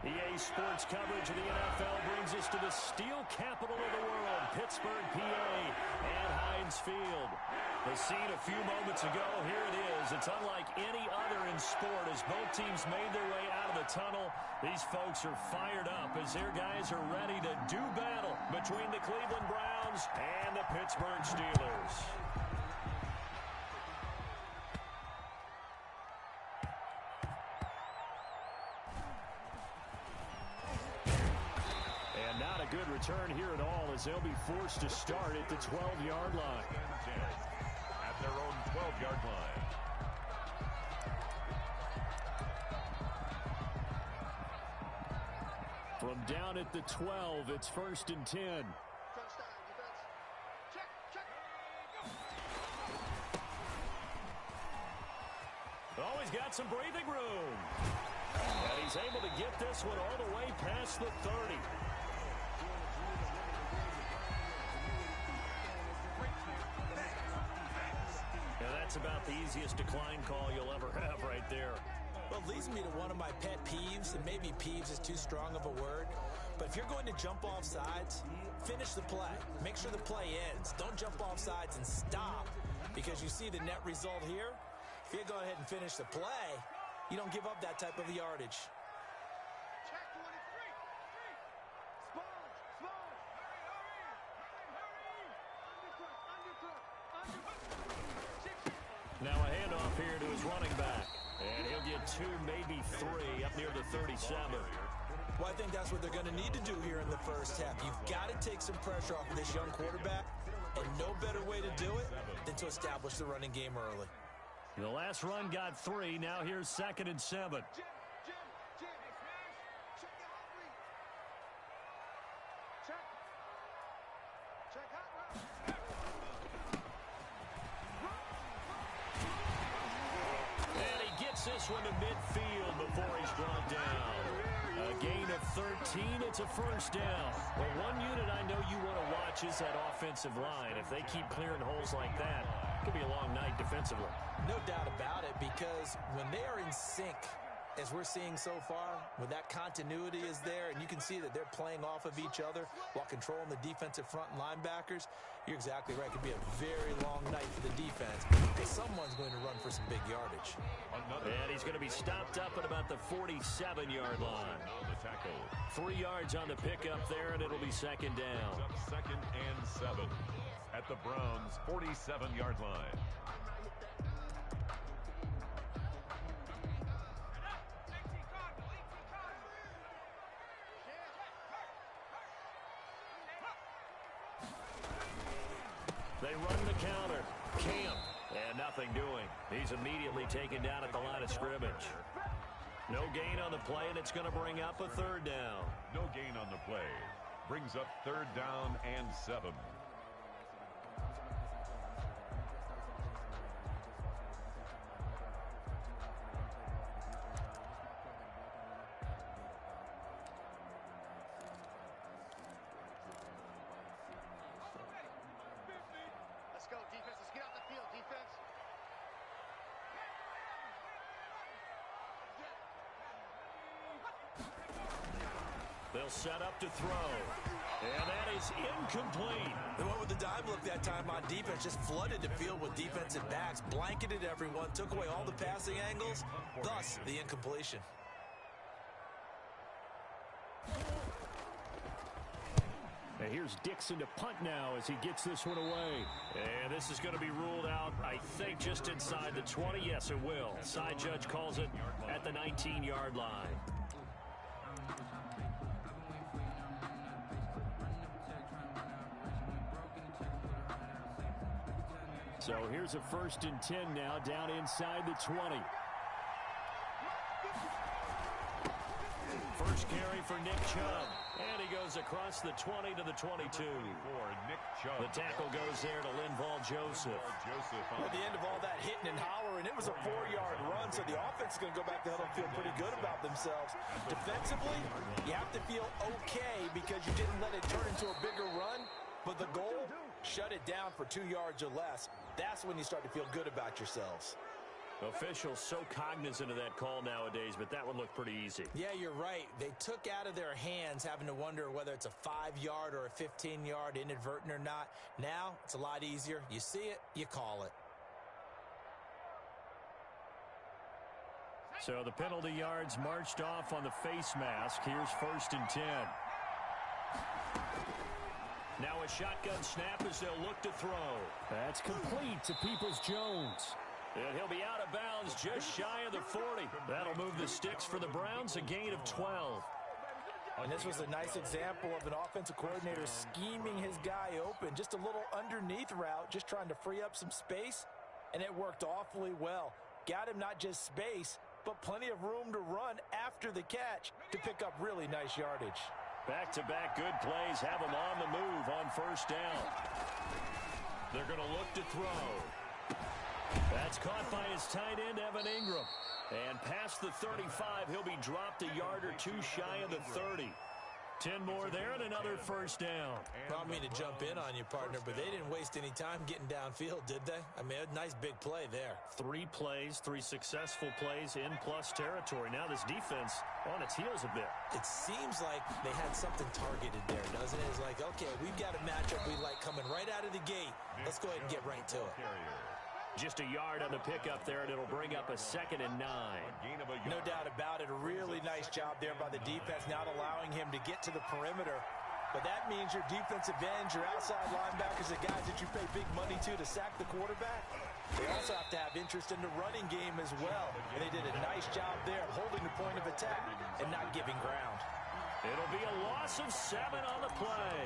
EA Sports coverage of the NFL brings us to the steel capital of the world, Pittsburgh, PA, and Heinz Field. The scene a few moments ago, here it is. It's unlike any other in sport as both teams made their way out of the tunnel. These folks are fired up as their guys are ready to do battle between the Cleveland Browns and the Pittsburgh Steelers. Not a good return here at all as they'll be forced to start at the 12-yard line. At their own 12-yard line. From down at the 12, it's 1st and 10. Always got some breathing room. And he's able to get this one all the way past the 30. That's about the easiest decline call you'll ever have right there. Well, it leads me to one of my pet peeves, and maybe peeves is too strong of a word, but if you're going to jump off sides, finish the play. Make sure the play ends. Don't jump off sides and stop, because you see the net result here. If you go ahead and finish the play, you don't give up that type of yardage. Now a handoff here to his running back. And he'll get 2, maybe 3 up near the 37. Well, I think that's what they're going to need to do here in the first half. You've got to take some pressure off of this young quarterback, and no better way to do it than to establish the running game early. The last run got 3. Now here's 2nd and 7. This one to midfield before he's brought down. A gain of 13, it's a 1st down. Well, one unit I know you want to watch is that offensive line. If they keep clearing holes like that, it could be a long night defensively. No doubt about it, because when they are in sync, as we're seeing so far, when that continuity is there and you can see that they're playing off of each other while controlling the defensive front and linebackers, you're exactly right. It could be a very long night for the defense because someone's going to run for some big yardage. And he's going to be stopped up at about the 47-yard line. 3 yards on the pickup there, and it'll be 2nd down. 2nd and 7 at the Browns' 47-yard line. They run the counter. Camp. And nothing doing. He's immediately taken down at the line of scrimmage. No gain on the play, and it's going to bring up a 3rd down. No gain on the play. Brings up 3rd down and 7. They'll set up to throw. And that is incomplete. They went with the dive look that time on defense, just flooded the field with defensive backs, blanketed everyone, took away all the passing angles, thus the incompletion. And here's Dixon to punt now as he gets this one away. And this is going to be ruled out, I think, just inside the 20. Yes, it will. Side judge calls it at the 19-yard line. So here's a 1st and 10 now, down inside the 20. First carry for Nick Chubb. And he goes across the 20 to the 22. Nick Chubb. The tackle goes there to Linval Joseph. At the end of all that hitting and hollering, it was a 4-yard run, so the offense is going to go back to huddle and feel pretty good about themselves. Defensively, you have to feel okay because you didn't let it turn into a bigger run, but the goal, shut it down for 2 yards or less. That's when you start to feel good about yourselves. Officials so cognizant of that call nowadays, but that one looked pretty easy. Yeah, you're right. They took out of their hands having to wonder whether it's a 5-yard or a 15-yard, inadvertent or not. Now, it's a lot easier. You see it, you call it. So the penalty yards marched off on the face mask. Here's 1st and 10. Now a shotgun snap as they'll look to throw. That's complete to Peoples-Jones. And he'll be out of bounds just shy of the 40. That'll move the sticks for the Browns, a gain of 12. And this was a nice example of an offensive coordinator scheming his guy open. Just a little underneath route, just trying to free up some space, and it worked awfully well. Got him not just space, but plenty of room to run after the catch to pick up really nice yardage. Back-to-back good plays have him on the move on 1st down. They're going to look to throw. That's caught by his tight end, Evan Ingram. And past the 35, he'll be dropped a yard or two shy of the 30. 10 more there and another 1st down. I don't mean to jump in on you, partner, but they didn't waste any time getting downfield, did they? I mean, a nice big play there. 3 plays, 3 successful plays in plus territory. Now this defense on its heels a bit. It seems like they had something targeted there, doesn't it? It's like, okay, we've got a matchup we like coming right out of the gate. Let's go ahead and get right to it. Just a yard on the pickup there, and it'll bring up a 2nd and 9. No doubt about it. A really nice job there by the defense, not allowing him to get to the perimeter. But that means your defensive ends, your outside linebackers, the guys that you pay big money to sack the quarterback, they also have to have interest in the running game as well. And they did a nice job there, holding the point of attack and not giving ground. It'll be a loss of 7 on the play.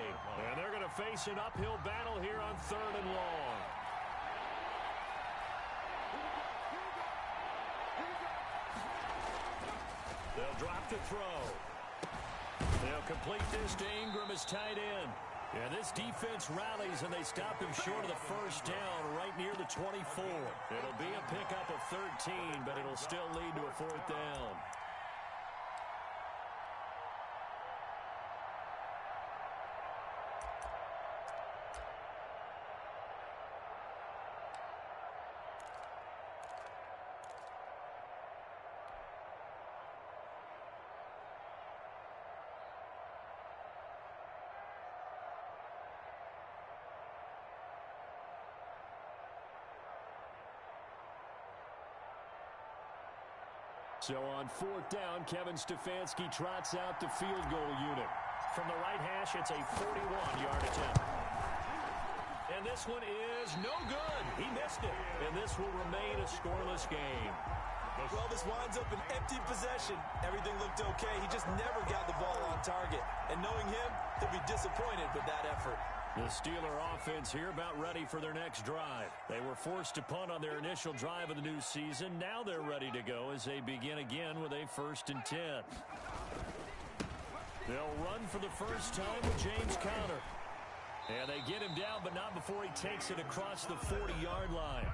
And they're going to face an uphill battle here on 3rd and long. They'll drop to throw. They'll complete this to Ingram as tight end. And this defense rallies, and they stop him short of the 1st down right near the 24. It'll be a pickup of 13, but it'll still lead to a 4th down. So on 4th down, Kevin Stefanski trots out the field goal unit. From the right hash, it's a 41-yard attempt. And this one is no good. He missed it. And this will remain a scoreless game. Well, this winds up an empty possession. Everything looked okay. He just never got the ball on target. And knowing him, he'll be disappointed with that effort. The Steeler offense here about ready for their next drive. They were forced to punt on their initial drive of the new season. Now they're ready to go as they begin again with a 1st and 10. They'll run for the first time with James Conner. And they get him down, but not before he takes it across the 40-yard line.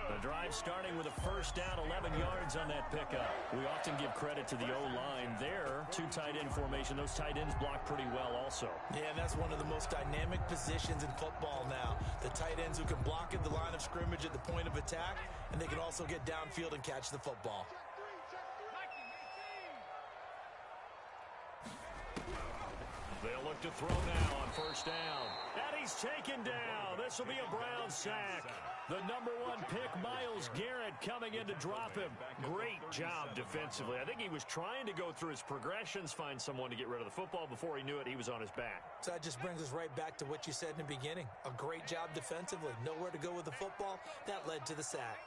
The drive starting with a 1st down, 11 yards on that pickup. We often give credit to the O-line there. 2 tight end formation. Those tight ends block pretty well also. Yeah, and that's one of the most dynamic positions in football now. The tight ends who can block at the line of scrimmage at the point of attack, and they can also get downfield and catch the football. They'll look to throw now on 1st down. And he's taken down. This will be a Brown sack. The number 1 pick, Myles Garrett, coming in to drop him. Great job defensively. I think he was trying to go through his progressions, find someone to get rid of the football. Before he knew it, he was on his back. So that just brings us right back to what you said in the beginning. A great job defensively. Nowhere to go with the football. That led to the sack.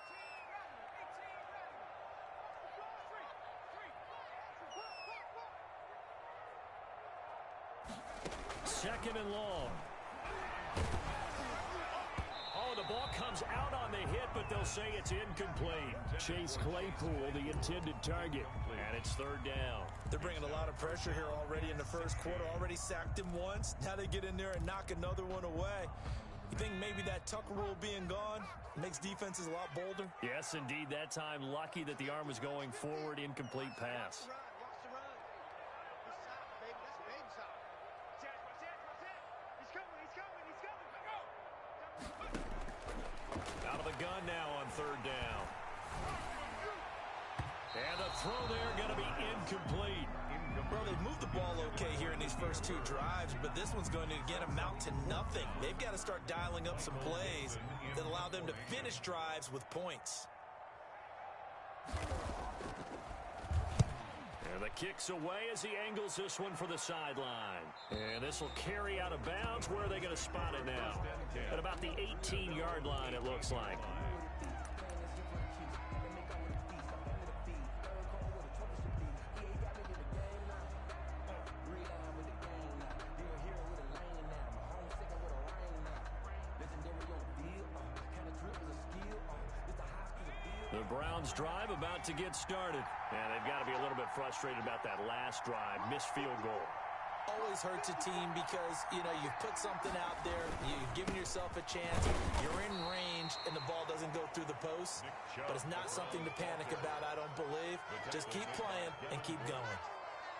2nd and long. Oh, the ball comes out on the hit, but they'll say it's incomplete. Chase Claypool, the intended target. And it's 3rd down. They're bringing a lot of pressure here already in the 1st quarter. Already sacked him once. Now they get in there and knock another one away. You think maybe that tuck rule being gone makes defenses a lot bolder? Yes, indeed. That time, lucky that the arm was going forward. Incomplete pass. Out of the gun now on 3rd down. And the throw there going to be incomplete. Well, they've moved the ball okay here in these first two drives, but this one's going to, again, amount to nothing. They've got to start dialing up some plays that allow them to finish drives with points. And the kick's away as he angles this one for the sideline. And this will carry out of bounds. Where are they going to spot it now? At about the 18-yard line, it looks like. The Browns drive about to get started. And they've got to be a little bit frustrated about that last drive. Missed field goal. Always hurts a team because, you've put something out there. You've given yourself a chance. You're in range, and the ball doesn't go through the post. But it's not something to panic about, I don't believe. Just keep playing and keep going.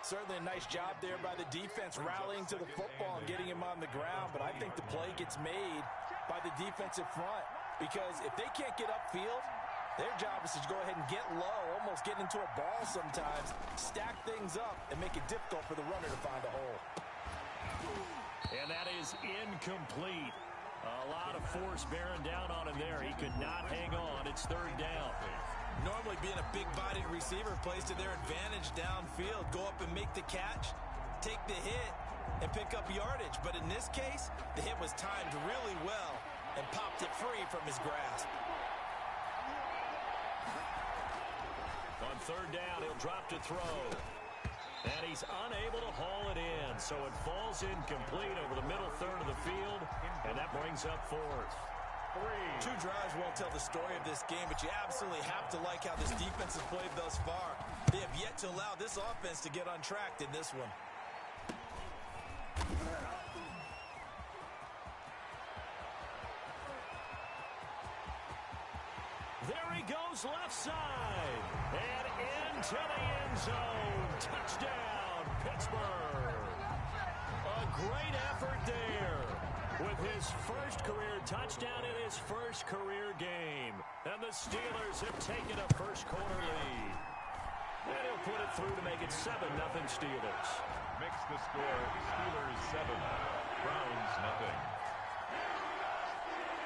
Certainly a nice job there by the defense rallying to the football and getting him on the ground. But I think the play gets made by the defensive front. Because if they can't get upfield, their job is to go ahead and get low, almost get into a ball sometimes, stack things up, and make it difficult for the runner to find a hole. And that is incomplete. A lot of force bearing down on him there. He could not hang on. It's third down. Normally being a big-bodied receiver plays to their advantage downfield. Go up and make the catch, take the hit, and pick up yardage. But in this case, the hit was timed really well and popped it free from his grasp. On third down, he'll drop to throw. And he's unable to haul it in. So it falls incomplete over the middle third of the field. And that brings up fourth. Two drives won't tell the story of this game, but you absolutely have to like how this defense has played thus far. They have yet to allow this offense to get untracked in this one. There he goes left side. And into the end zone. Touchdown, Pittsburgh. A great effort there with his first career touchdown in his first career game. And the Steelers have taken a first quarter lead. And he'll put it through to make it 7-0 Steelers. Makes the score Steelers 7, Browns nothing.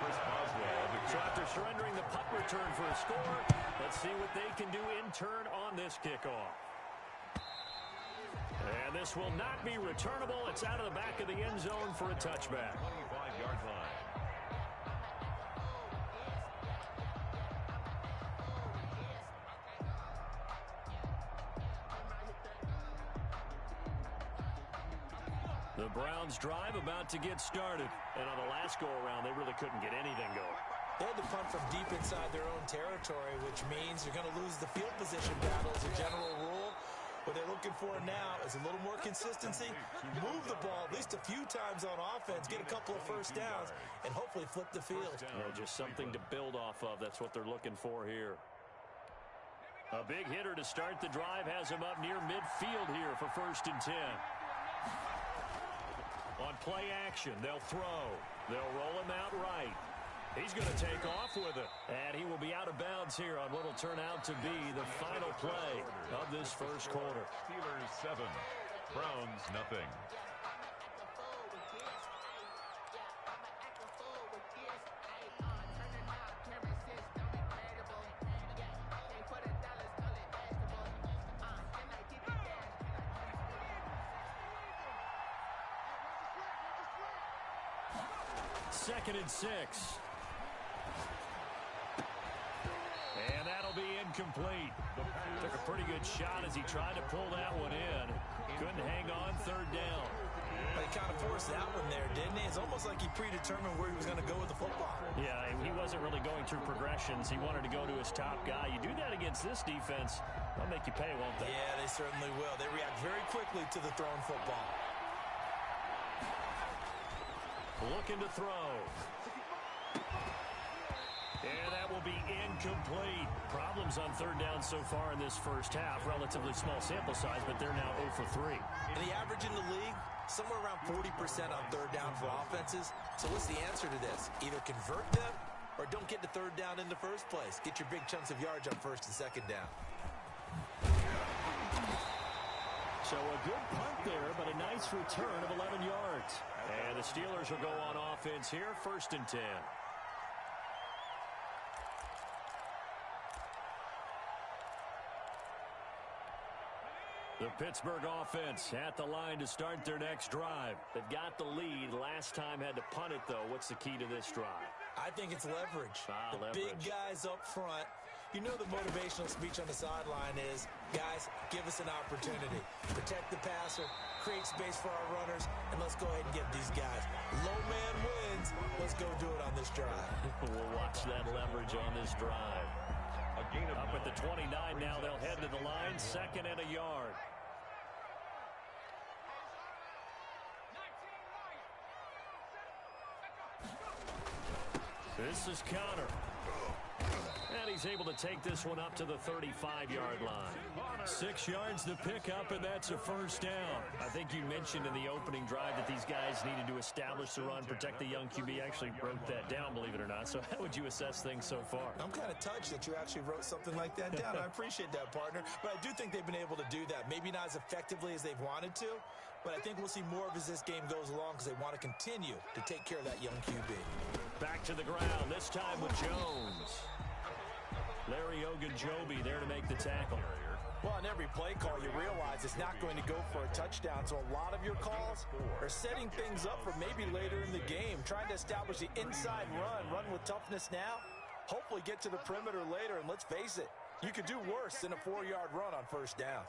Chris Boswell. So after surrendering the punt return for a score, let's see what they can do in turn on this kickoff. And this will not be returnable. It's out of the back of the end zone for a touchback. 25-yard line. The Browns drive about to get started. And on the last go-around, they really couldn't get anything going. They had to punt from deep inside their own territory, which means you're going to lose the field position battle as a general rule. What they're looking for now is a little more consistency, move the ball at least a few times on offense, get a couple of first downs, and hopefully flip the field. Just something to build off of. That's what they're looking for here. A big hitter to start the drive has him up near midfield here for 1st and 10. On play action, they'll throw. They'll roll him out right. He's going to take off with it. And he will be out of bounds here on what will turn out to be the final play of this first quarter. Steelers 7, Browns nothing. Second and 6. And that'll be incomplete. Took a pretty good shot as he tried to pull that one in. Couldn't hang on, third down. He kind of forced that one there, didn't he? It's almost like he predetermined where he was going to go with the football. Yeah, he wasn't really going through progressions. He wanted to go to his top guy. You do that against this defense, they'll make you pay, won't they? Yeah, they certainly will. They react very quickly to the thrown football. Looking to throw. And that will be incomplete. Problems on third down so far in this first half. Relatively small sample size, but they're now 0 for 3. And the average in the league, somewhere around 40% on third down for offenses. So what's the answer to this? Either convert them or don't get to third down in the first place. Get your big chunks of yards on 1st and 2nd down. So a good punt there, but a nice return of 11 yards. And the Steelers will go on offense here, 1st and 10. The Pittsburgh offense at the line to start their next drive. They've got the lead. Last time had to punt it, though. What's the key to this drive? I think it's leverage. Big guys up front. You know the motivational speech on the sideline is, guys, give us an opportunity. Protect the passer, create space for our runners, and let's go ahead and get these guys. Low man wins. Let's go do it on this drive. We'll watch that leverage on this drive. Up at the 29 now, they'll head to the line, 2nd and a yard. This is Connor. And he's able to take this one up to the 35-yard line. 6 yards to pick up, and that's a 1st down. I think you mentioned in the opening drive that these guys needed to establish the run, protect the young QB. Actually wrote that down, believe it or not. So how would you assess things so far? I'm kind of touched that you actually wrote something like that down. I appreciate that, partner. But I do think they've been able to do that. Maybe not as effectively as they've wanted to, but I think we'll see more of as this game goes along because they want to continue to take care of that young QB. Back to the ground, this time with Jones. Larry Ogunjobi there to make the tackle. Well, on every play call, you realize it's not going to go for a touchdown. So a lot of your calls are setting things up for maybe later in the game, trying to establish the inside run with toughness now, hopefully get to the perimeter later. And let's face it, you could do worse than a 4-yard run on 1st down.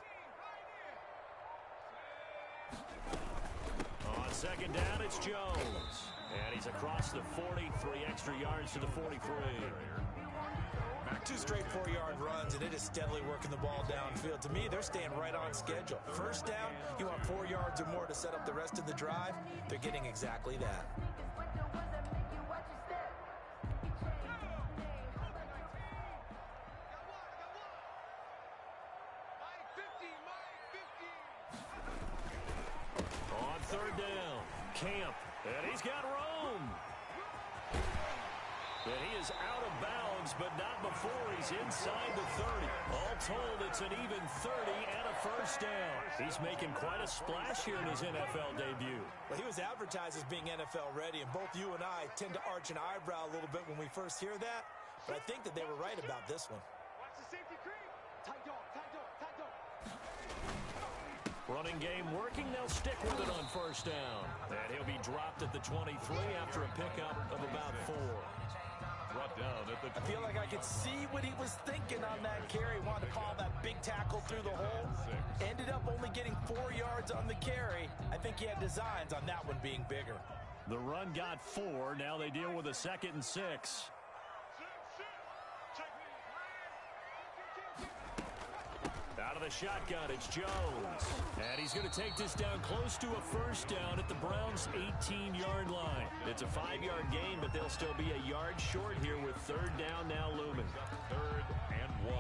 On 2nd down, it's Jones. And he's across the 40, 3 extra yards to the 43. 2 straight 4-yard runs, and it is steadily working the ball downfield. To me, they're staying right on schedule. 1st down, you want 4 yards or more to set up the rest of the drive. They're getting exactly that. On 3rd down, Camp, and he's got room. And he is out of bounds, but not before he's inside the 30. All told, it's an even 30 and a 1st down. He's making quite a splash here in his NFL debut. Well, he was advertised as being NFL ready, and both you and I tend to arch an eyebrow a little bit when we first hear that, but I think that they were right about this one. Watch the safety creep. Tight dog, tight dog, tight dog. Running game working, they'll stick with it on 1st down. And he'll be dropped at the 23 after a pickup of about 4. Down at the I feel like I could see what he was thinking on that carry. Wanted to follow that big tackle through the hole. Ended up only getting 4 yards on the carry. I think he had designs on that one being bigger. The run got 4. Now they deal with a 2nd and 6. Out of the shotgun, it's Jones. And he's going to take this down close to a 1st down at the Browns' 18-yard line. It's a 5-yard gain, but they'll still be a yard short here with 3rd down now looming. 3rd and 1.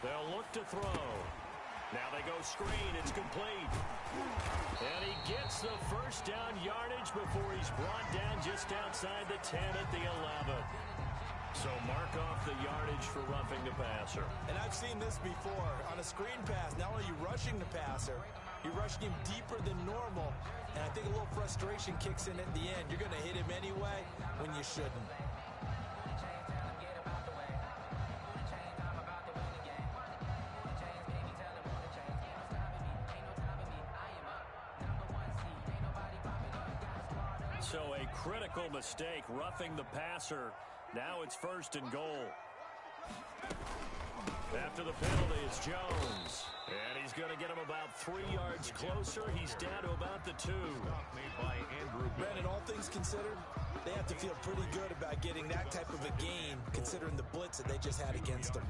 They'll look to throw. Now they go screen. It's complete. And he gets the 1st down yardage before he's brought down just outside the 10 at the 11. So mark off the yardage for roughing the passer. And I've seen this before. On a screen pass, not only are you rushing the passer, you're rushing him deeper than normal. And I think a little frustration kicks in at the end. You're going to hit him anyway when you shouldn't. So a critical mistake, roughing the passer. Now it's 1st and goal. After the penalty, it's Jones. And he's going to get him about 3 yards closer. He's down to about the 2. Made by Andrew. Brandon, all things considered, they have to feel pretty good about getting that type of a gain, considering the blitz that they just had against them.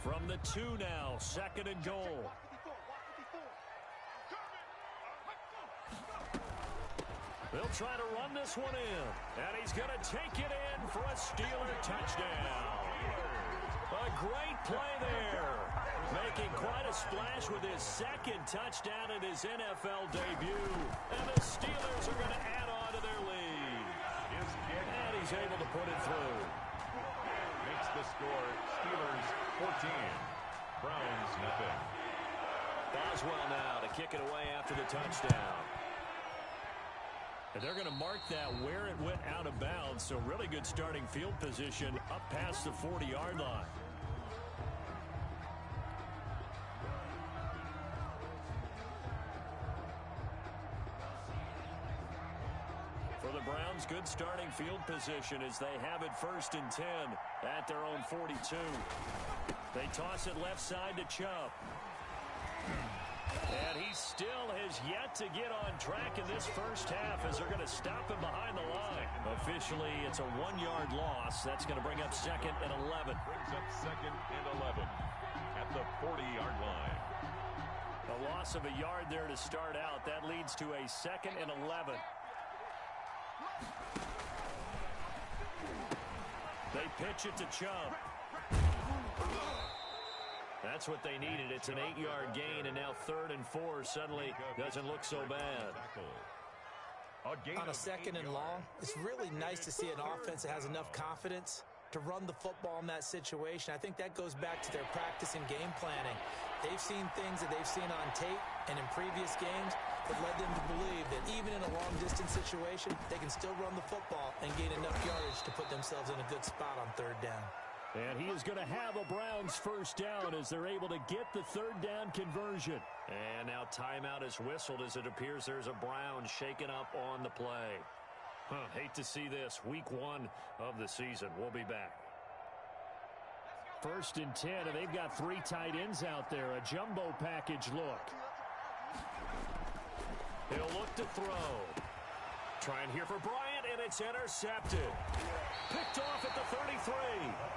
From the 2 now, 2nd and goal. They'll try to run this one in. And he's going to take it in for a Steeler touchdown. A great play there. Making quite a splash with his second touchdown in his NFL debut. And the Steelers are going to add on to their lead. And he's able to put it through. Makes the score Steelers 14. Browns nothing. Boswell now to kick it away after the touchdown. And they're going to mark that where it went out of bounds. So really good starting field position up past the 40-yard line. For the Browns, good starting field position as they have it 1st and 10 at their own 42. They toss it left side to Chubb. And he still has yet to get on track in this first half as they're going to stop him behind the line. Officially, it's a 1-yard loss. That's going to bring up 2nd and 11. Brings up 2nd and 11 at the 40-yard line. A loss of a yard there to start out. That leads to a 2nd and 11. They pitch it to Chubb. That's what they needed. It's an 8-yard gain, and now 3rd and 4 suddenly doesn't look so bad. On a 2nd and long, it's really nice to see an offense that has enough confidence to run the football in that situation. I think that goes back to their practice and game planning. They've seen things that they've seen on tape and in previous games that led them to believe that even in a long-distance situation, they can still run the football and gain enough yardage to put themselves in a good spot on 3rd down. And he is going to have a Browns 1st down as they're able to get the 3rd down conversion. And now timeout is whistled as it appears there's a Browns shaken up on the play. Hate to see this. Week 1 of the season. We'll be back. 1st and 10, and they've got 3 tight ends out there. A jumbo package look. He'll look to throw. Trying here for Bryant, and it's intercepted. Picked off at the 33.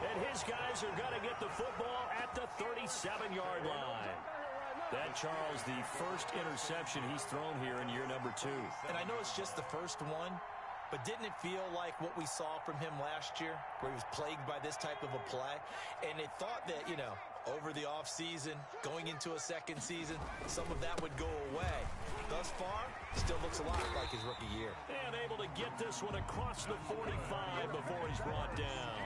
And his guys are going to get the football at the 37-yard line. That, Charles, the first interception he's thrown here in year number 2. And I know it's just the first one, but didn't it feel like what we saw from him last year, where he was plagued by this type of a play? And it thought that, you know, over the offseason, going into a second season, some of that would go away. Thus far, still looks a lot like his rookie year. And able to get this one across the 45 before he's brought down.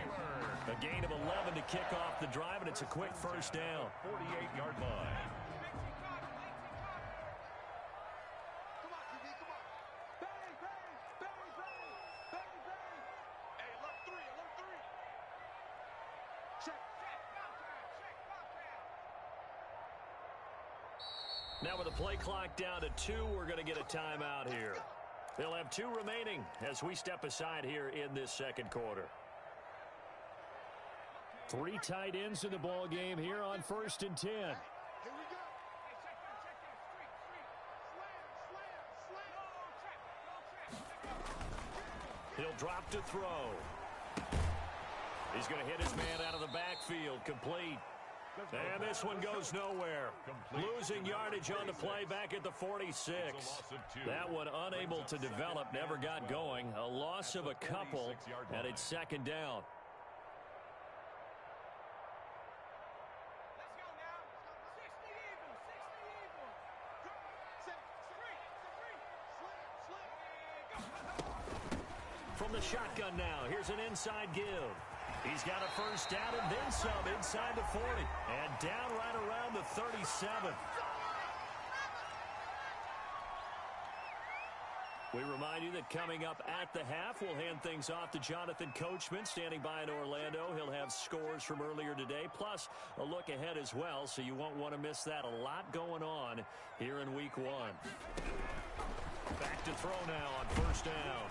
A gain of 11 to kick off the drive, and it's a quick 1st down. 48-yard line. Now with the play clock down to 2, we're going to get a timeout here. They'll have 2 remaining as we step aside here in this 2nd quarter. 3 tight ends in the ball game here on 1st and 10. He'll drop to throw. He's going to hit his man out of the backfield. Complete. And this one goes nowhere. Losing yardage on the play back at the 46. That one unable to develop, never got going. A loss of a couple, and it's 2nd down. From the shotgun now, here's an inside give. He's got a 1st down and then some inside the 40. And down right around the 37. We remind you that coming up at the half, we'll hand things off to Jonathan Coachman, standing by in Orlando. He'll have scores from earlier today, plus a look ahead as well, so you won't want to miss that. A lot going on here in Week 1. Back to throw now on 1st down.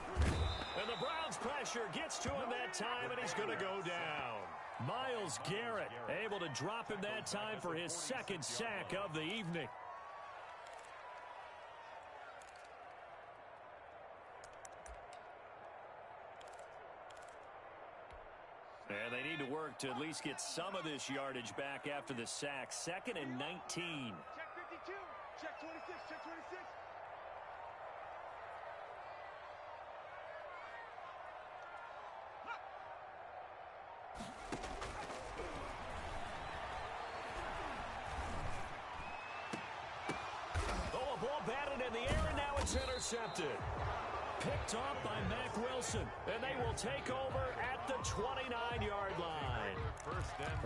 And the Browns pressure gets to him that time, and he's going to go down. Myles Garrett able to drop him that time for his 2nd sack of the evening. And they need to work to at least get some of this yardage back after the sack. 2nd and 19. Check 52. Check 26. Check 26. in the air, and now it's intercepted. Picked off by Mack Wilson, and they will take over at the 29-yard line.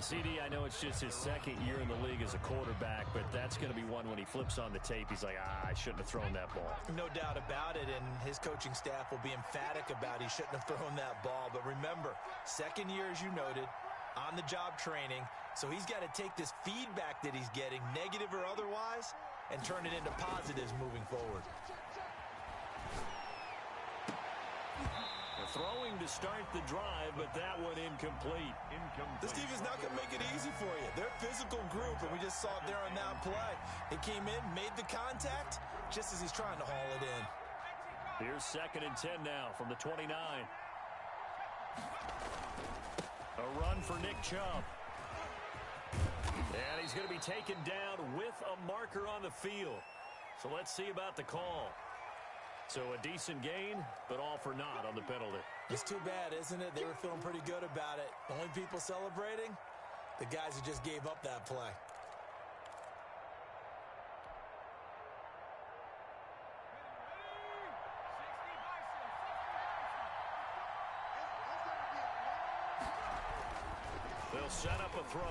CD, I know it's just his second year in the league as a quarterback, but that's going to be one when he flips on the tape, he's like, I shouldn't have thrown that ball. No doubt about it, and his coaching staff will be emphatic about he shouldn't have thrown that ball. But remember, second year, as you noted, on-the-job training, so he's got to take this feedback that he's getting, negative or otherwise, and turn it into positives moving forward. Throwing to start the drive, but that one incomplete. This defense not going to make it easy for you. They're a physical group, and we just saw it there on that play. He came in, made the contact, just as he's trying to haul it in. Here's 2nd and 10 now from the 29. A run for Nick Chubb. And he's going to be taken down with a marker on the field. So let's see about the call. So a decent gain, but all for naught on the penalty. It's too bad, isn't it? They were feeling pretty good about it. The only people celebrating, the guys who just gave up that play. They'll set up a throw.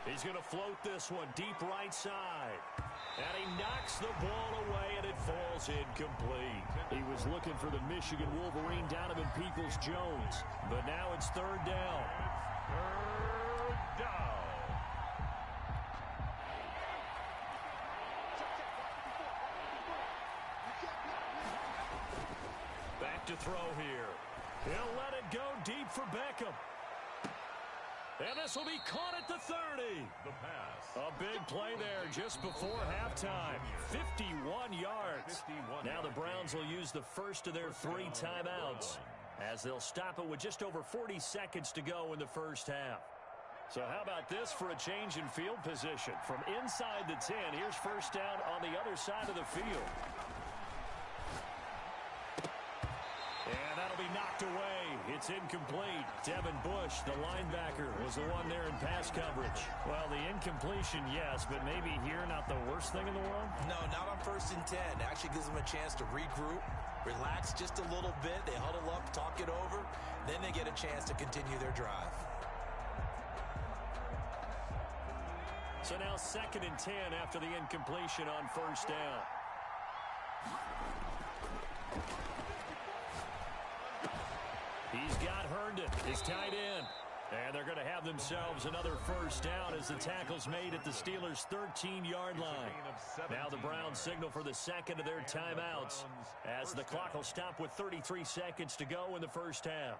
He's going to float this one deep right side. And he knocks the ball away, and it falls incomplete. He was looking for the Michigan Wolverine, Donovan Peoples-Jones. But now it's 3rd down. Third down. Back to throw here. He'll let it go deep for Beckham. And this will be caught at the 30. The pass. A big play there just before halftime. 51 yards. Now the Browns will use the first of their 3 timeouts as they'll stop it with just over 40 seconds to go in the first half. So how about this for a change in field position? From inside the 10, here's first down on the other side of the field. And that'll be knocked away. It's incomplete. Devin Bush, the linebacker, was the one there in pass coverage. Well, the incompletion, yes, but maybe here not the worst thing in the world? No, not on 1st and 10. Actually gives them a chance to regroup, relax just a little bit. They huddle up, talk it over. Then they get a chance to continue their drive. So now 2nd and 10 after the incompletion on first down. He's got Herndon, his tight end. And they're going to have themselves another first down as the tackle's made at the Steelers' 13-yard line. Now the Browns signal for the second of their timeouts as the clock will stop with 33 seconds to go in the first half.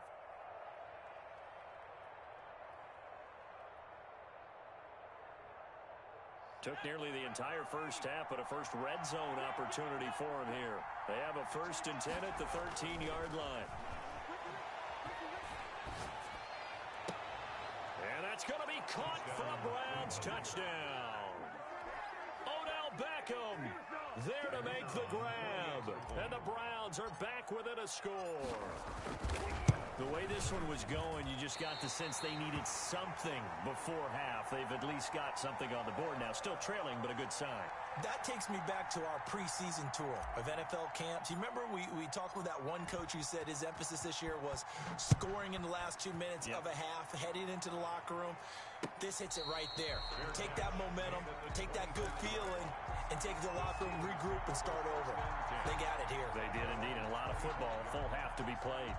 Took nearly the entire first half, but a first red zone opportunity for him here. They have a 1st and 10 at the 13-yard line. And that's going to be caught for a Browns touchdown. Odell Beckham there to make the grab. And the Browns are back within a score. The way this one was going, you just got the sense they needed something before half. They've at least got something on the board now. Still trailing, but a good sign. That takes me back to our preseason tour of NFL camps. You remember we talked with that one coach who said his emphasis this year was scoring in the last 2 minutes of a half, heading into the locker room. This hits it right there. Take that momentum, take that good feeling, and take it to the locker room, regroup, and start over. They got it here. They did indeed, and a lot of football, full half to be played.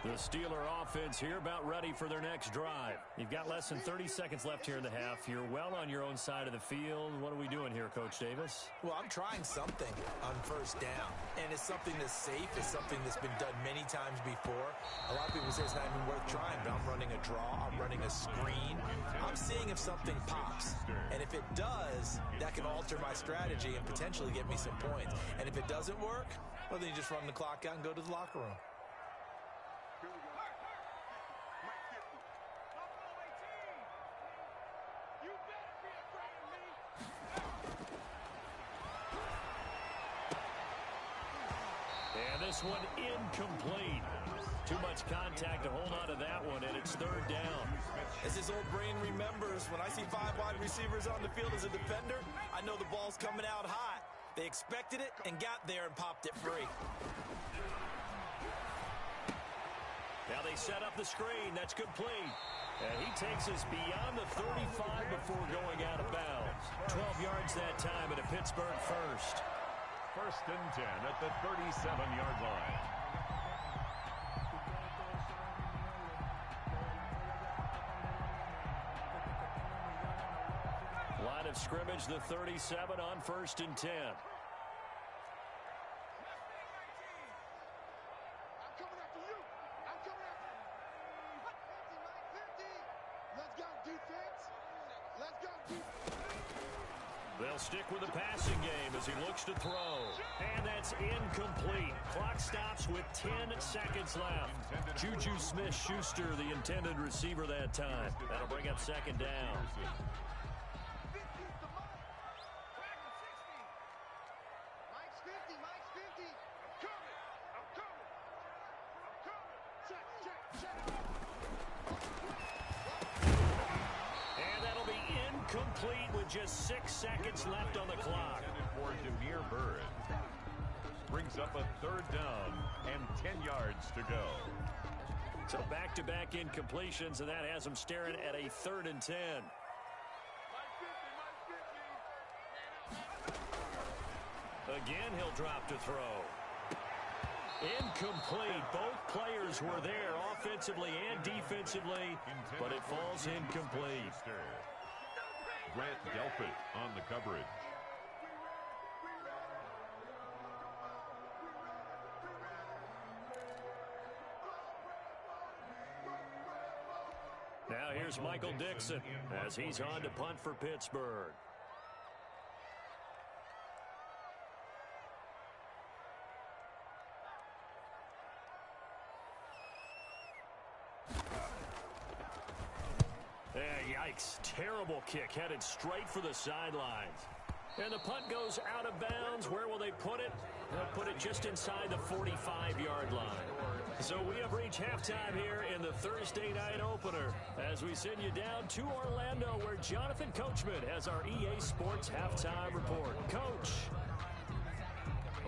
The Steeler offense here about ready for their next drive. You've got less than 30 seconds left here in the half. You're well on your own side of the field. What are we doing here, Coach Davis? Well, I'm trying something on first down, and it's something that's safe. It's something that's been done many times before. A lot of people say it's not even worth trying, but I'm running a draw. I'm running a screen. I'm seeing if something pops, and if it does, that can alter my strategy and potentially get me some points. And if it doesn't work, well, then you just run the clock out and go to the locker room. This one incomplete. Too much contact to hold on to that one, and it's 3rd down. As his old brain remembers, when I see 5 wide receivers on the field as a defender, I know the ball's coming out hot. They expected it and got there and popped it free. Now they set up the screen. That's complete. And he takes us beyond the 35 before going out of bounds. 12 yards that time at a Pittsburgh first. 1st and 10 at the 37-yard line. Line of scrimmage, the 37 on 1st and 10. I'm coming after you. I'm coming after you. 50, 50. Let's go, defense. Let's go, defense. They'll stick with the passing game as he looks to throw. And that's incomplete. Clock stops with 10 seconds left. Juju Smith-Schuster, the intended receiver that time. That'll bring up 2nd down. 50's the mark. Mike's 50. Mike's 50. I'm coming. I'm coming. I'm coming. Check, check, check. And that'll be incomplete with just 6 seconds left on the clock. For Damiere Byrd. Brings up a 3rd down and 10 yards to go. So back-to-back incompletions, and that has him staring at a 3rd and 10. Again, he'll drop to throw. Incomplete. Both players were there offensively and defensively, but it falls incomplete. Grant Delpit on the coverage. Now here's Michael Dixon as he's on to punt for Pittsburgh. Yikes. Terrible kick headed straight for the sidelines. And the punt goes out of bounds. Where will they put it? They'll put it just inside the 45-yard line. So we have reached halftime here in the Thursday night opener as we send you down to Orlando where Jonathan Coachman has our EA Sports halftime report. Coach,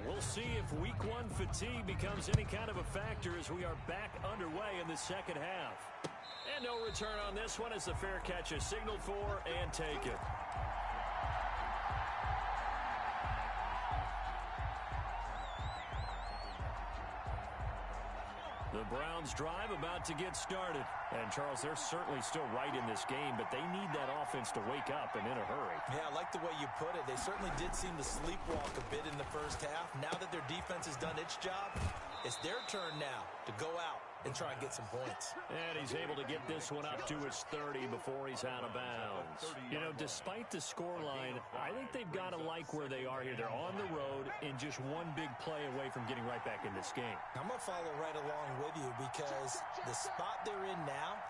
we'll see if week 1 fatigue becomes any kind of a factor as we are back underway in the second half. And no return on this one as the fair catch is signaled for and taken. The Browns drive about to get started. And, Charles, they're certainly still right in this game, but they need that offense to wake up and in a hurry. Yeah, I like the way you put it. They certainly did seem to sleepwalk a bit in the first half. Now that their defense has done its job, it's their turn now to go out and try and get some points. And he's able to get this one up to his 30 before he's out of bounds. You know, despite the scoreline, I think they've got to like where they are here. They're on the road and just one big play away from getting right back in this game. I'm going to follow right along with you because the spot they're in now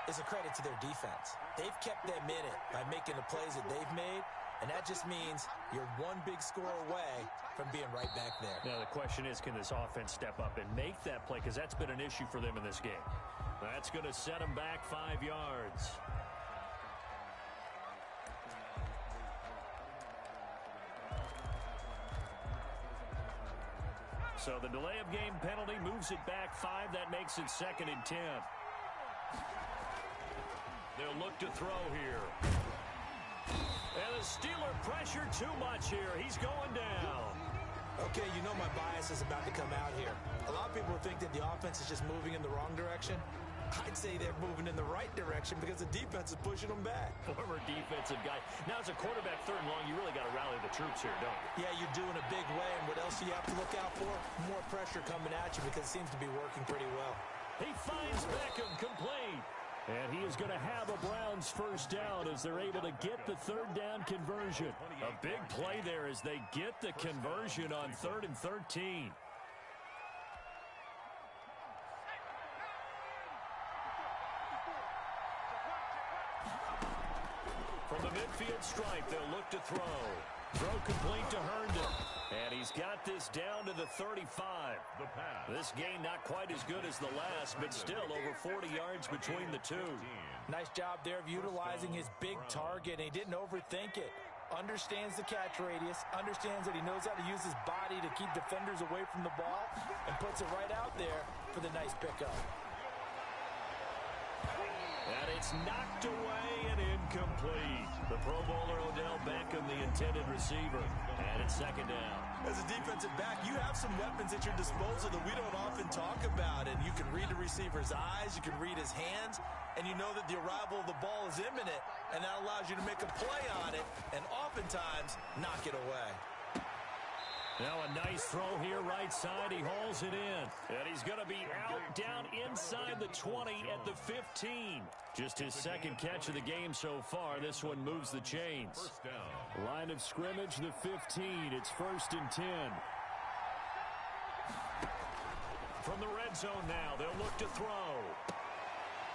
is a credit to their defense. They've kept them in it by making the plays that they've made, and that just means you're one big score away from being right back there. Now, the question is, can this offense step up and make that play? Because that's been an issue for them in this game. That's going to set them back 5 yards. So the delay of game penalty moves it back 5. That makes it 2nd and 10. They'll look to throw here. And the Steeler pressure too much here. He's going down. Okay, you know my bias is about to come out here. A lot of people think that the offense is just moving in the wrong direction. I'd say they're moving in the right direction because the defense is pushing them back. Former defensive guy. Now, as a quarterback, 3rd and long, you really got to rally the troops here, don't you? Yeah, you're doing a big way, and what else do you have to look out for? More pressure coming at you because it seems to be working pretty well. He finds Beckham complete. And he is going to have a Browns 1st down as they're able to get the 3rd down conversion. A big play there as they get the conversion on 3rd and 13. From the midfield stripe, they'll look to throw. Throw complete to Herndon. And he's got this down to the 35. The pass. This game not quite as good as the last, but still over 40 yards between the two. Nice job there of utilizing his big target. He didn't overthink it. Understands the catch radius, understands that he knows how to use his body to keep defenders away from the ball, and puts it right out there for the nice pickup. And it's knocked away and incomplete. The Pro Bowler Odell Beckham, the intended receiver. And it's second down. As a defensive back, you have some weapons at your disposal that we don't often talk about. And you can read the receiver's eyes, you can read his hands, and you know that the arrival of the ball is imminent. And that allows you to make a play on it and oftentimes knock it away. Now a nice throw here right side. He hauls it in. And he's going to be out down inside the 20 at the 15. Just his second catch of the game so far. This one moves the chains. First down. Line of scrimmage, the 15. It's 1st and 10. From the red zone now, they'll look to throw.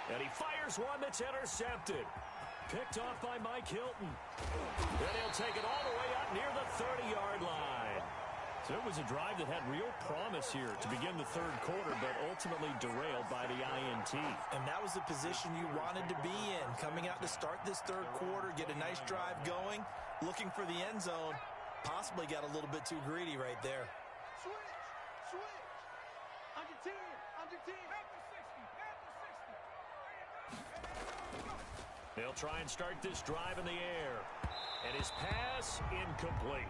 And he fires one that's intercepted. Picked off by Mike Hilton. Then he'll take it all the way up near the 30-yard line. So it was a drive that had real promise here to begin the third quarter, but ultimately derailed by the INT. And that was the position you wanted to be in. Coming out to start this third quarter, get a nice drive going, looking for the end zone. Possibly got a little bit too greedy right there. Switch. Under 10. Under 10. They'll try and start this drive in the air. And his pass incomplete.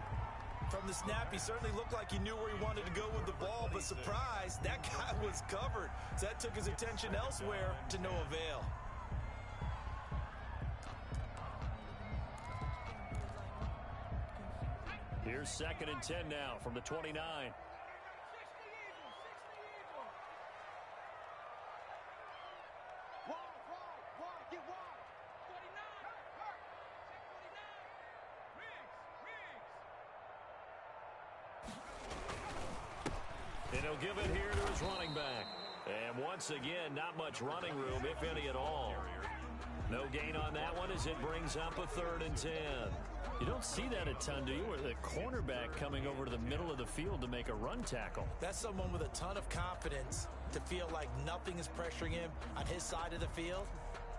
From the snap, he certainly looked like he knew where he wanted to go with the ball, but surprise, that guy was covered. So that took his attention elsewhere to no avail. Here's 2nd and 10 now from the 29. Get wide. And he'll give it here to his running back. And once again, not much running room, if any at all. No gain on that one as it brings up a 3rd and 10. You don't see that a ton, do you? Where the cornerback coming over to the middle of the field to make a run tackle. That's someone with a ton of confidence to feel like nothing is pressuring him on his side of the field.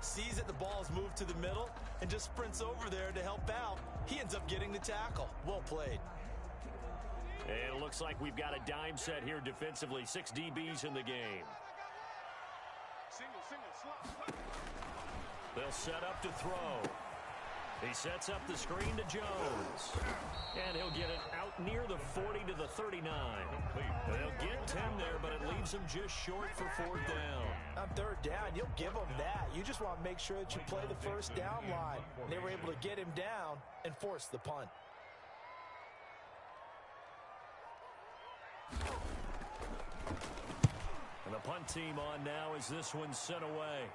Sees that the ball is moved to the middle and just sprints over there to help out. He ends up getting the tackle. Well played. And it looks like we've got a dime set here defensively. 6 DBs in the game. Single, slot. They'll set up to throw. He sets up the screen to Jones. And he'll get it out near the 40 to the 39. They'll get 10 there, but it leaves him just short for 4th down. On 3rd down, you'll give him that. You just want to make sure that you play the first down line. They were able to get him down and force the punt. And the punt team on now as this one's sent away.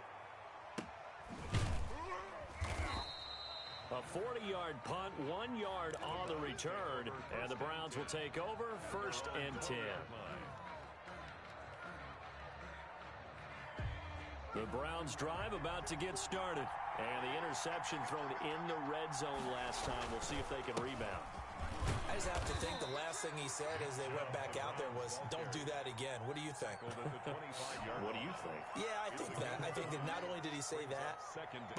A 40-yard punt, 1 yard on the return, and the Browns will take over 1st and 10. The Browns drive about to get started, and the interception thrown in the red zone last time. We'll see if they can rebound. I just have to think the last thing he said as they went back out there was, don't do that again. What do you think? What do you think? Yeah, I think that. I think that not only did he say that,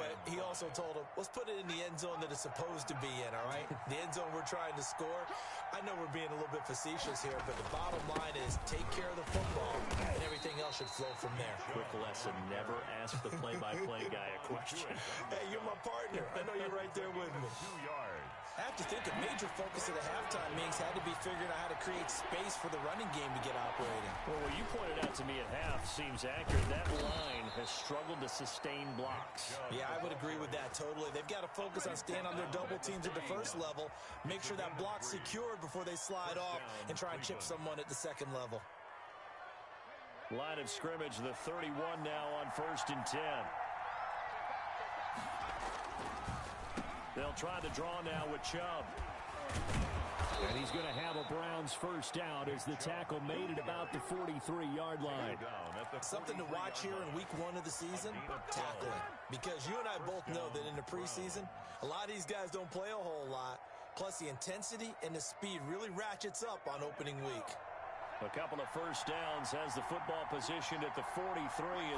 but he also told him, let's put it in the end zone that it's supposed to be in, all right? The end zone we're trying to score. I know we're being a little bit facetious here, but the bottom line is take care of the football, and everything else should flow from there. Quick lesson, never ask the play-by-play guy a question. Hey, you're my partner. I know you're right there with me. 2 yards. I have to think a major focus of the halftime meetings had to be figuring out how to create space for the running game to get operating. Well, what you pointed out to me at half seems accurate. That line has struggled to sustain blocks. Yeah, I would agree with that totally. They've got to focus on staying on their double teams at the first level, make sure that block's secured before they slide off and try and chip someone at the second level. Line of scrimmage, the 31 now on 1st and 10. They'll try the draw now with Chubb. And he's going to have a Browns first down as the tackle made it about the 43-yard line. Something to watch here in week 1 of the season, tackling. Because you and I both know that in the preseason, a lot of these guys don't play a whole lot. Plus, the intensity and the speed really ratchets up on opening week. A couple of first downs has the football positioned at the 43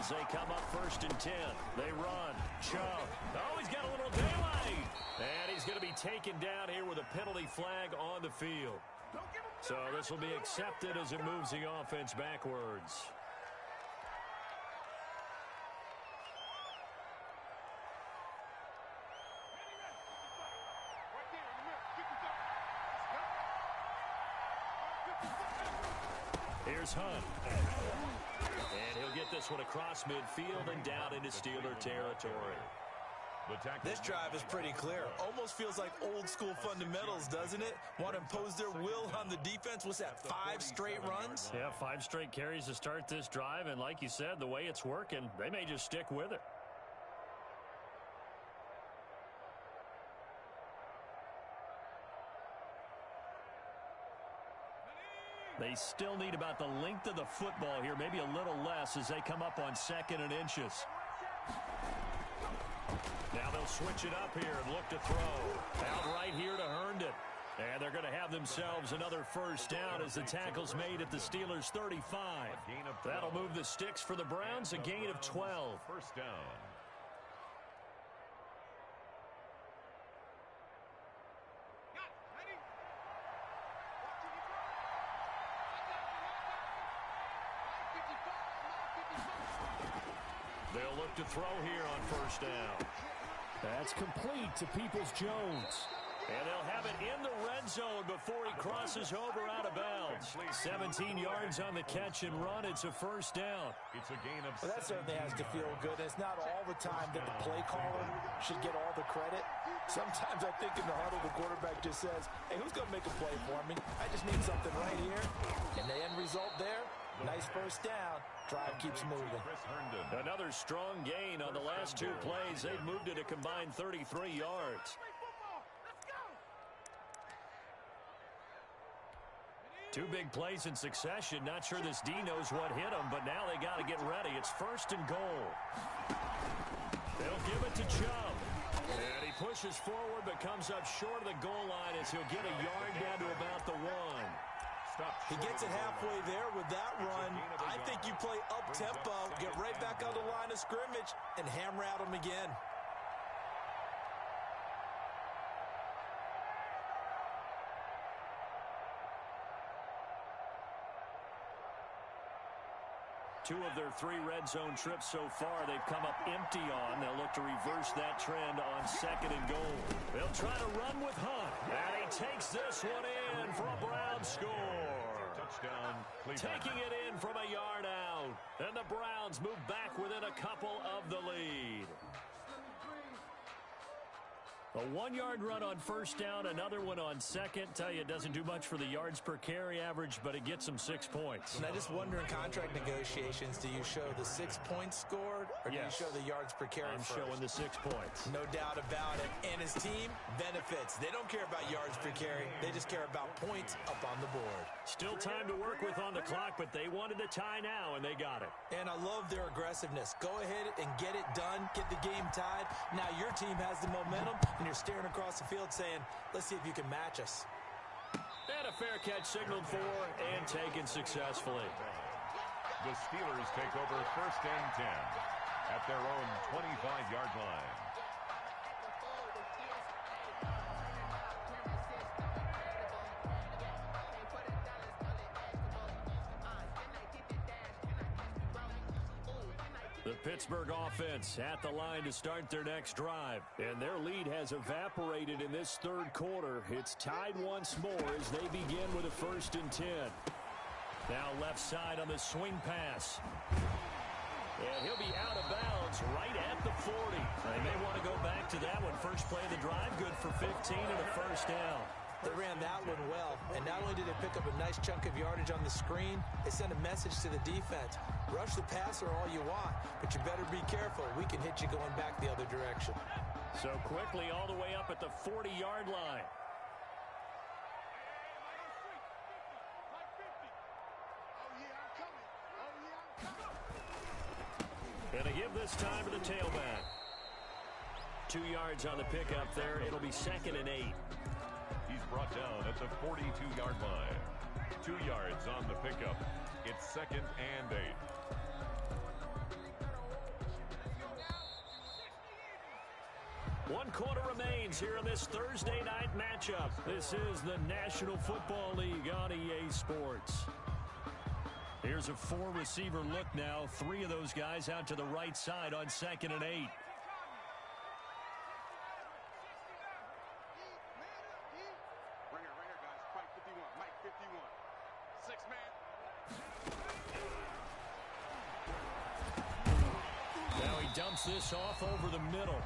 as they come up 1st and 10. They run. Chubb. Oh, he's got a little daylight. And he's going to be taken down here with a penalty flag on the field. So this will be accepted as it moves the offense backwards. Here's Hunt. And he'll get this one across midfield and down into Steeler territory. This drive is pretty clear. Almost feels like old school fundamentals, doesn't it? Want to impose their will on the defense. What's that, 5 straight runs? Yeah, 5 straight carries to start this drive. And like you said, the way it's working, they may just stick with it. They still need about the length of the football here, maybe a little less as they come up on 2nd and inches. Now they'll switch it up here and look to throw. Out right here to Herndon. And they're going to have themselves another first down as the tackle's made at the Steelers' 35. That'll move the sticks for the Browns, a gain of 12. First down. They'll look to throw here on first down. That's complete to Peoples-Jones. And they'll have it in the red zone before he crosses over out of bounds. 17 yards on the catch and run. It's a first down. It's a gain of Well, that certainly has to feel good. It's not all the time that the play caller should get all the credit. Sometimes I think in the huddle, the quarterback just says, hey, who's going to make a play for me? I just need something right here. And the end result there, nice first down. Drive keeps moving. Another strong gain on the last 2 plays. They've moved it a combined 33 yards. 2 big plays in succession. Not sure this D knows what hit him, but now they got to get ready. It's 1st and goal. They'll give it to Chubb. And he pushes forward but comes up short of the goal line as he'll get a yard down to about the 1. He gets it halfway there with that run. I think you play up-tempo, get right back on the line of scrimmage, and hammer at him again. Two of their 3 red zone trips so far, they've come up empty on. They'll look to reverse that trend on 2nd and goal. They'll try to run with Hunt. And he takes this one in for a Browns score. Touchdown, Cleveland. Taking it in from a yard out. And the Browns move back within a couple of the lead. A 1-yard run on first down, another one on 2nd. Tell you, it doesn't do much for the yards per carry average, but it gets them 6 points. And I just wonder in contract negotiations, do you show the 6 points scored, or do you show the yards per carry I'm first? showing the 6 points. No doubt about it. And his team benefits. They don't care about yards per carry. They just care about points up on the board. Still time to work with on the clock, but they wanted a tie now, and they got it. And I love their aggressiveness. Go ahead and get it done. Get the game tied. Now your team has the momentum, and you're staring across the field saying, let's see if you can match us. And a fair catch signaled for and taken successfully. The Steelers take over 1st and 10 at their own 25-yard line. The Pittsburgh offense at the line to start their next drive. And their lead has evaporated in this 3rd quarter. It's tied once more as they begin with a 1st and 10. Now left side on the swing pass. And he'll be out of bounds right at the 40. They may want to go back to that one. First play of the drive, good for 15 and a first down. They ran that one well, and not only did they pick up a nice chunk of yardage on the screen, they sent a message to the defense. Rush the passer all you want, but you better be careful. We can hit you going back the other direction. So quickly all the way up at the 40-yard line. And a give this time to the tailback. 2 yards on the pickup there. It'll be 2nd and 8. He's brought down at the 42-yard line. 2 yards on the pickup. It's 2nd and 8. One quarter remains here in this Thursday night matchup. This is the National Football League on EA Sports. Here's a 4-receiver look now. 3 of those guys out to the right side on 2nd and 8. Ringer, guys. Mike 51. Mike 51. 6 man. Now he dumps this off over the middle.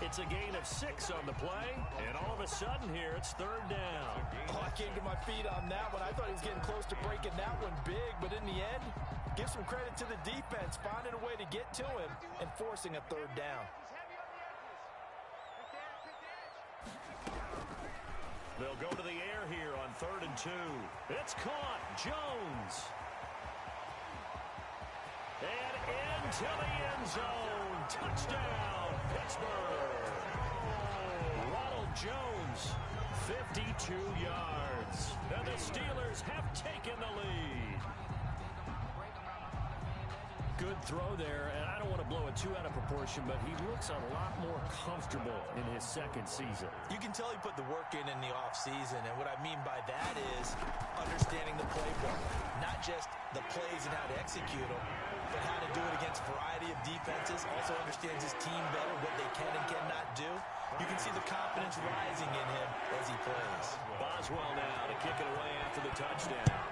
It's a gain of 6 on the play, and all of a sudden here, it's 3rd down. Oh, I came to my feet on that one. I thought he was getting close to breaking that one big, but in the end, give some credit to the defense, finding a way to get to him and forcing a 3rd down. They'll go to the air here on 3rd and 2. It's caught. Jones. And into the end zone. Touchdown, Pittsburgh. Ronald Jones, 52 yards. And the Steelers have taken the lead. Good throw there, and I don't want to blow it too out of proportion, but he looks a lot more comfortable in his 2nd season. You can tell he put the work in the offseason, and what I mean by that is understanding the playbook. Not just the plays and how to execute them, but how to do it against a variety of defenses. Also understands his team better, what they can and cannot do. You can see the confidence rising in him as he plays. Boswell now to kick it away after the touchdown.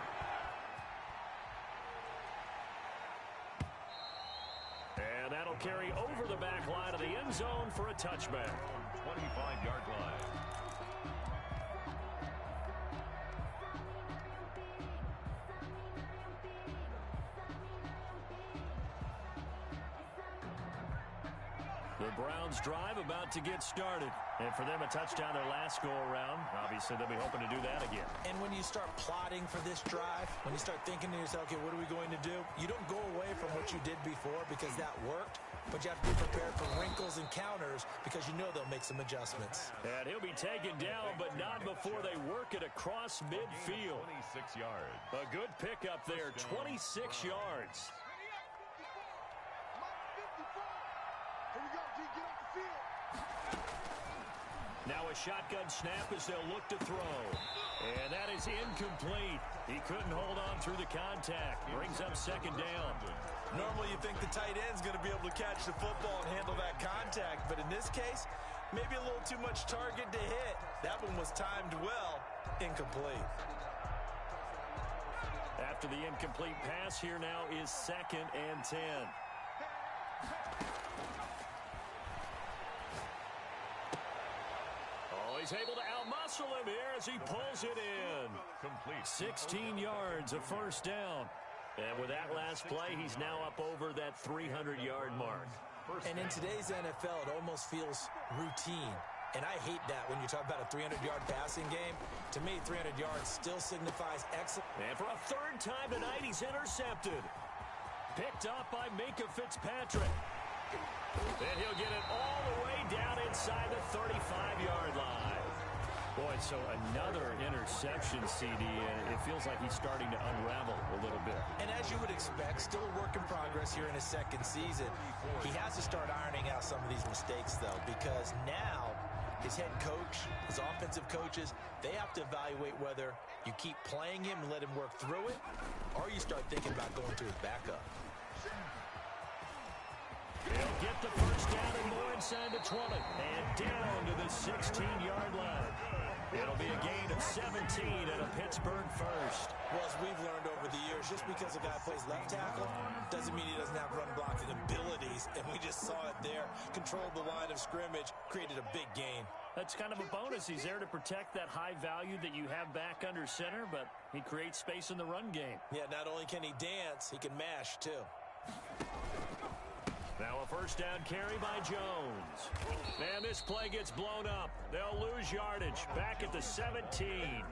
And that'll carry over the back line of the end zone for a touchback. 25-yard line. The Browns drive about to get started. And for them, a touchdown their last go-around. Obviously, they'll be hoping to do that again. And when you start plotting for this drive, when you start thinking to yourself, okay, what are we going to do? You don't go away from what you did before because that worked, but you have to be prepared for wrinkles and counters because you know they'll make some adjustments. And he'll be taken down, but not before they work it across midfield. 26 yards. A good pickup there, 26 yards. Here we go, G. Get off the field. Now a shotgun snap as they'll look to throw. And that is incomplete. He couldn't hold on through the contact. Brings up 2nd down. Normally you think the tight end's going to be able to catch the football and handle that contact, but in this case, maybe a little too much target to hit. That one was timed well, incomplete. After the incomplete pass, here now is 2nd and 10. He's able to outmuscle him here as he pulls it in. Complete. 16 yards, a 1st down. And with that last play, he's now up over that 300-yard mark. And in today's NFL, it almost feels routine. And I hate that when you talk about a 300-yard passing game. To me, 300 yards still signifies excellent. And for a 3rd time tonight, he's intercepted. Picked up by Minkah Fitzpatrick. And he'll get it all the way down inside the 35-yard line. Boy, so another interception, CD, and it feels like he's starting to unravel a little bit. And as you would expect, still a work in progress here in his 2nd season. He has to start ironing out some of these mistakes, though, because now his head coach, his offensive coaches, they have to evaluate whether you keep playing him and let him work through it, or you start thinking about going to his backup. He'll get the 1st down and more inside the 20. And down to the 16-yard line. It'll be a gain of 17 and a Pittsburgh 1st. Well, as we've learned over the years, just because a guy plays left tackle doesn't mean he doesn't have run blocking abilities. And we just saw it there. Controlled the line of scrimmage, created a big gain. That's kind of a bonus. He's there to protect that high value that you have back under center, but he creates space in the run game. Yeah, not only can he dance, he can mash, too. Now a 1st down carry by Jones. And this play gets blown up. They'll lose yardage. Back at the 17.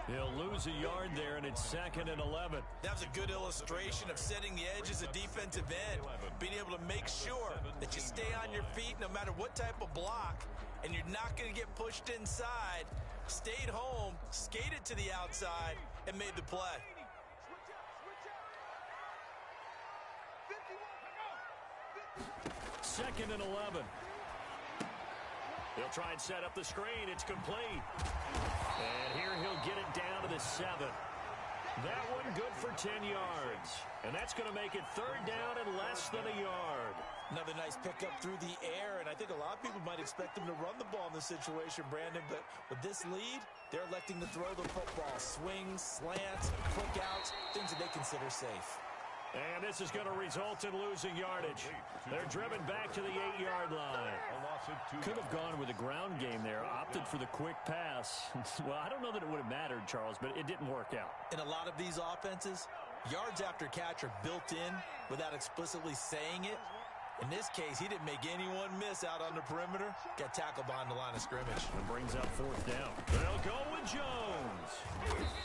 He'll lose a yard there, and it's 2nd and 11. That was a good illustration of setting the edge as a defensive end, being able to make sure that you stay on your feet no matter what type of block, and you're not going to get pushed inside. Stayed home, skated to the outside, and made the play. Second and 11. He'll try and set up the screen. It's complete. And here he'll get it down to the 7. That one good for 10 yards. And that's going to make it 3rd down and less than a yard. Another nice pickup through the air, and I think a lot of people might expect them to run the ball in this situation, Brandon, but with this lead, they're electing to throw the football. Swings, slants, quick outs, things that they consider safe. And this is going to result in losing yardage. They're driven back to the 8-yard line. Could have gone with a ground game there, opted for the quick pass. Well, I don't know that it would have mattered, Charles, but it didn't work out. In a lot of these offenses, yards after catch are built in without explicitly saying it. In this case, he didn't make anyone miss out on the perimeter. Got tackled behind the line of scrimmage. And brings up 4th down. They'll go with Jones.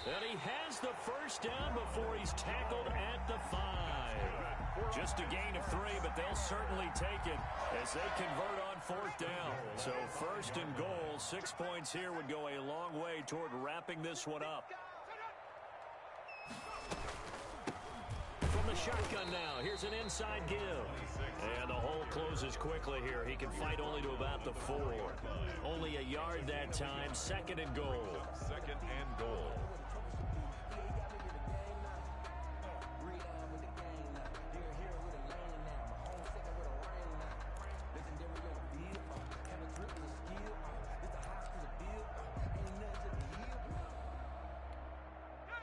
And he has the 1st down before he's tackled at the 5. Just a gain of 3, but they'll certainly take it as they convert on 4th down. So 1st and goal, 6 points here would go a long way toward wrapping this one up. From the shotgun now, here's an inside give. And the hole closes quickly here. He can fight only to about the 4. Only a yard that time, 2nd and goal. 2nd and goal.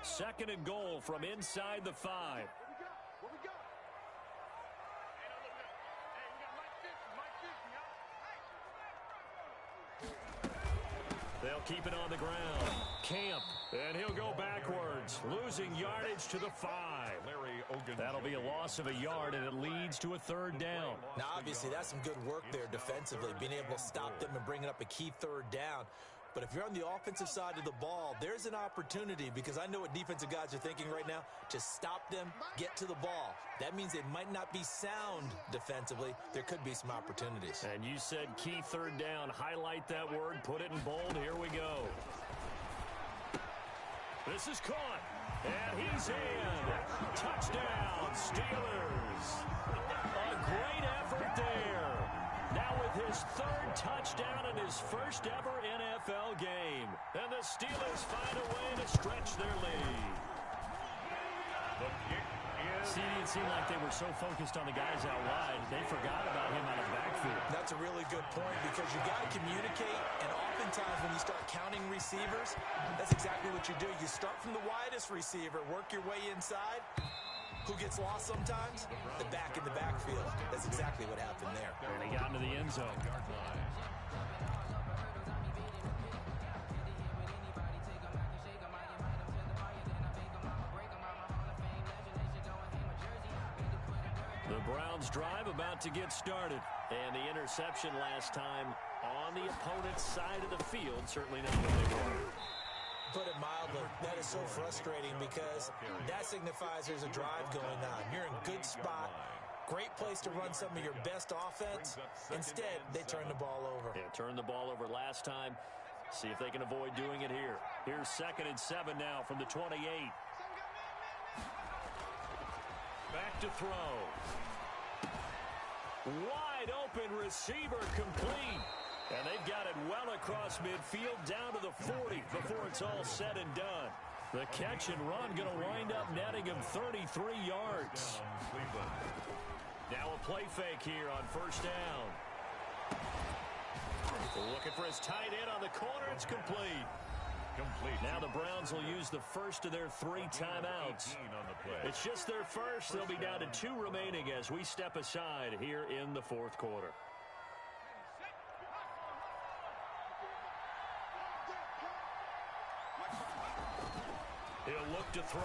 Second and goal from inside the 5. What we got? They'll keep it on the ground. Camp, and he'll go backwards, losing yardage to the 5. That'll be a loss of a yard, and it leads to a 3rd down. Now, obviously, that's some good work there defensively, being able to stop them and bringing up a key 3rd down. But if you're on the offensive side of the ball, there's an opportunity, because I know what defensive guys are thinking right now, to stop them, get to the ball. That means they might not be sound defensively. There could be some opportunities. And you said key 3rd down. Highlight that word, put it in bold. Here we go. This is caught, and he's in. Touchdown, Steelers. A great effort there. Now with his 3rd touchdown in his 1st ever NFL game. And the Steelers find a way to stretch their lead. The kick is... See, it seemed like they were so focused on the guys out wide, they forgot about him out of the backfield. That's a really good point, because you got to communicate, and oftentimes when you start counting receivers, that's exactly what you do. You start from the widest receiver, work your way inside. Who gets lost sometimes? The back in the backfield. That's exactly what happened there. And he got into the end zone. The Browns drive about to get started. And the interception last time on the opponent's side of the field. Certainly not what they wanted. Put it mildly, that is so frustrating, because that signifies there's a drive going on. You're in good spot. Great place to run some of your best offense. Instead, they turn the ball over. Yeah, turned the ball over last time. See if they can avoid doing it here. Here's 2nd and 7 now from the 28. Back to throw. Wide open receiver, complete. And they've got it well across midfield down to the 40 before it's all said and done. The catch and run going to wind up netting him 33 yards. Now a play fake here on 1st down. Looking for his tight end on the corner. It's complete. Now the Browns will use the first of their 3 timeouts. It's just their first. They'll be down to 2 remaining as we step aside here in the 4th quarter. He'll look to throw.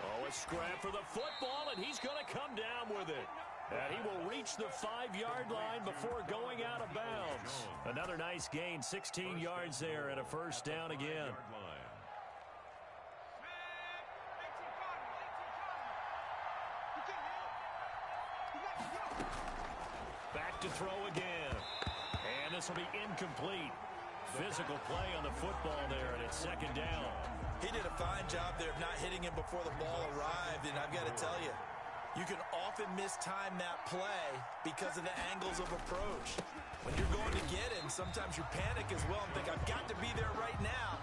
Oh, a scrap for the football, and he's going to come down with it. And he will reach the 5-yard line before going out of bounds. Another nice gain, 16 yards there, and a first down again. Back to throw again. And this will be incomplete. Physical play on the football there, and it's second down. He did a fine job there of not hitting him before the ball arrived, and I've got to tell you, you can often mistime that play because of the angles of approach. When you're going to get him, sometimes you panic as well and think, I've got to be there right now.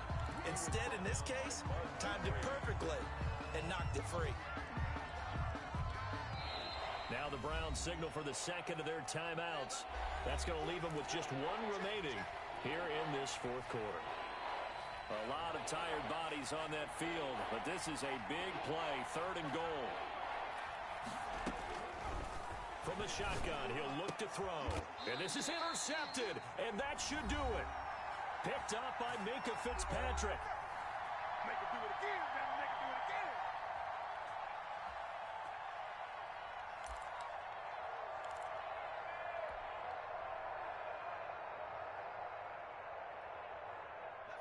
Instead, in this case, timed it perfectly and knocked it free. Now the Browns signal for the second of their timeouts. That's going to leave them with just one remaining here in this fourth quarter. A lot of tired bodies on that field, but this is a big play, third and goal. From the shotgun, he'll look to throw. And this is intercepted, and that should do it. Picked up by Minkah Fitzpatrick. Make him do it again, man. Make him do it again.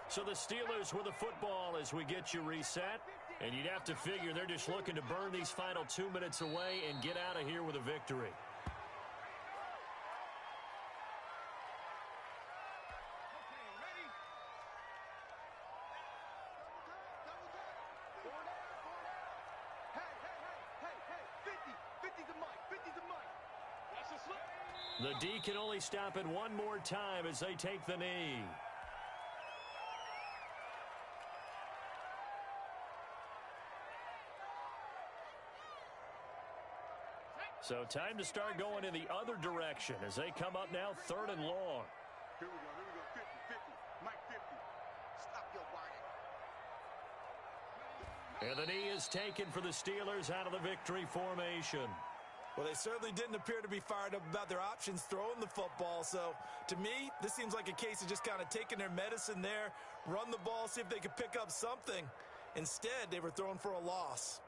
So the Steelers with the football as we get you reset. And you'd have to figure they're just looking to burn these final 2 minutes away and get out of here with a victory. The D can only stop it one more time as they take the knee. So time to start going in the other direction as they come up now third and long. Here we go, 50, 50, Mike 50. Stop your whining. And the knee is taken for the Steelers out of the victory formation. Well, they certainly didn't appear to be fired up about their options throwing the football. So, to me, this seems like a case of just kind of taking their medicine there, run the ball, see if they could pick up something. Instead, they were throwing for a loss.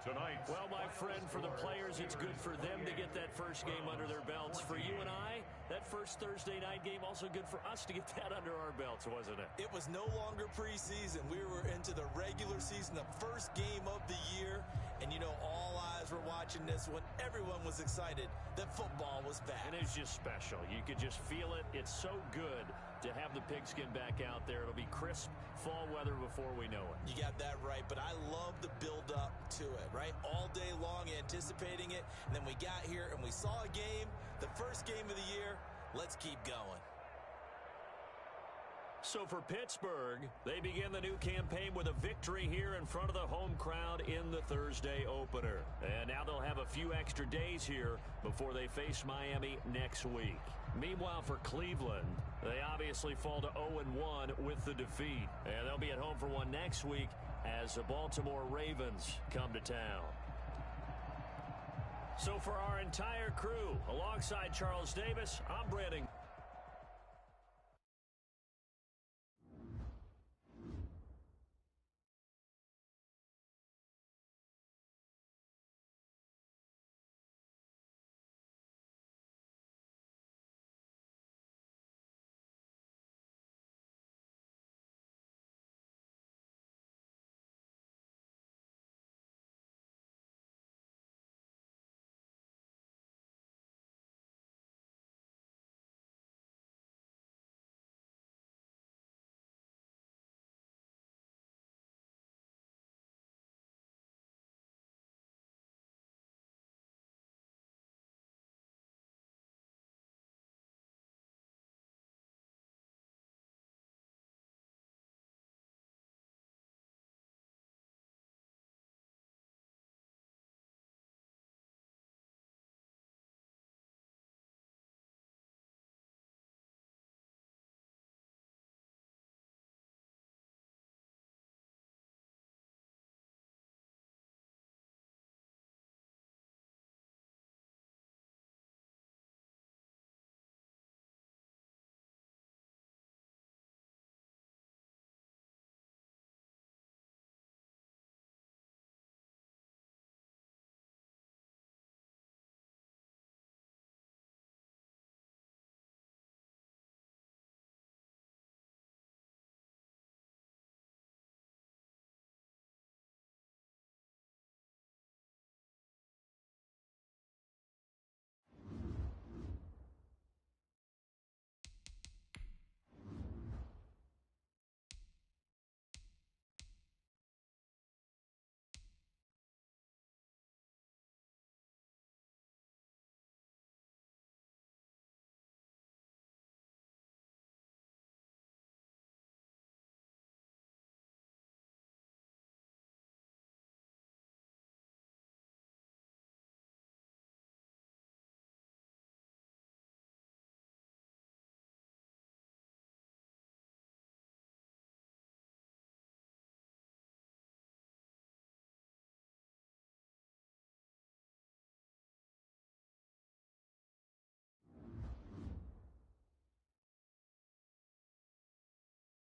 Tonight. Well, my friend, for the players, it's good for them to get that first game under their belts. For you and I, that first Thursday night game, also good for us to get that under our belts, wasn't it? It was no longer preseason. We were into the regular season, the first game of the year. And, you know, all eyes were watching this when everyone was excited that football was back. And it's just special. You could just feel it. It's so good to have the pigskin back out there. It'll be crisp fall weather before we know it. You got that right, but I love the build-up to it, right? All day long anticipating it, and then we got here and we saw a game, the first game of the year. Let's keep going. So for Pittsburgh, they begin the new campaign with a victory here in front of the home crowd in the Thursday opener. And now they'll have a few extra days here before they face Miami next week. Meanwhile, for Cleveland, they obviously fall to 0-1 with the defeat. And they'll be at home for one next week as the Baltimore Ravens come to town. So for our entire crew, alongside Charles Davis, I'm Brandon.